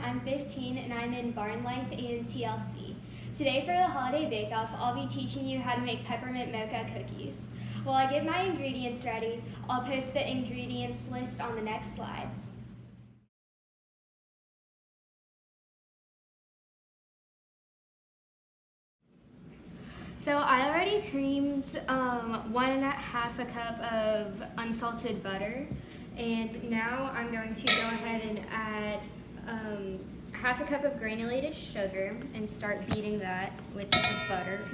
I'm 15 and I'm in Barn Life and TLC. Today for the holiday bake-off, I'll be teaching you how to make peppermint mocha cookies. While I get my ingredients ready, I'll post the ingredients list on the next slide. So I already creamed 1.5 cup of unsalted butter, and now I'm going to go ahead and add 1/2 cup of granulated sugar and start beating that with the butter.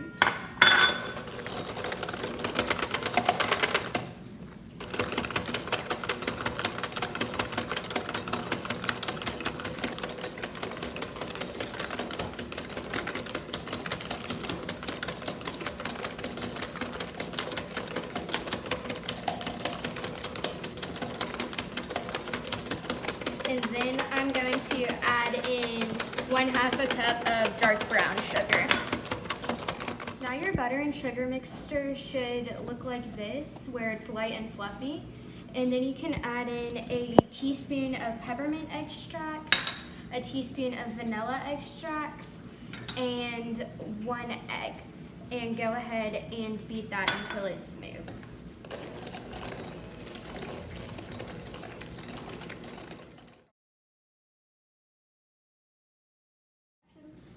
And then I'm going to add in 1/2 cup of dark brown sugar. Now your butter and sugar mixture should look like this, where it's light and fluffy. And then you can add in a teaspoon of peppermint extract, a teaspoon of vanilla extract, and 1 egg. And go ahead and beat that until it's smooth.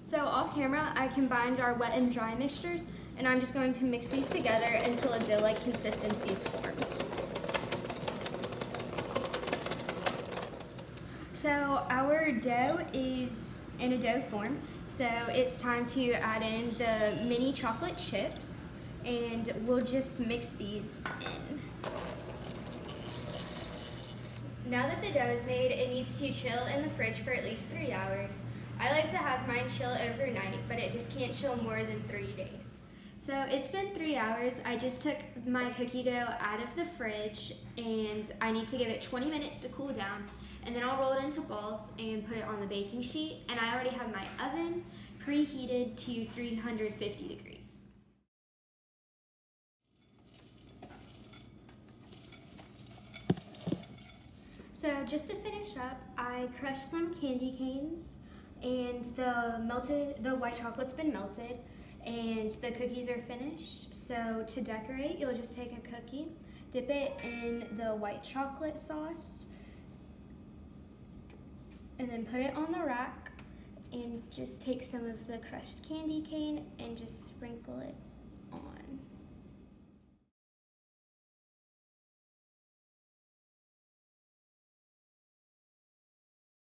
So off camera, I combined our wet and dry mixtures, and I'm just going to mix these together until a dough-like consistency is formed. So our dough is in a dough form, so it's time to add in the mini chocolate chips, and we'll just mix these in. Now that the dough is made, it needs to chill in the fridge for at least 3 hours. I like to have mine chill overnight, but it just can't chill more than 3 days. So it's been 3 hours. I just took my cookie dough out of the fridge, and I need to give it 20 minutes to cool down, and then I'll roll it into balls and put it on the baking sheet. And I already have my oven preheated to 350 degrees. So just to finish up, I crushed some candy canes, and the white chocolate's been melted, and the cookies are finished. So to decorate, you'll just take a cookie, dip it in the white chocolate sauce, and then put it on the rack, and just take some of the crushed candy cane and just sprinkle it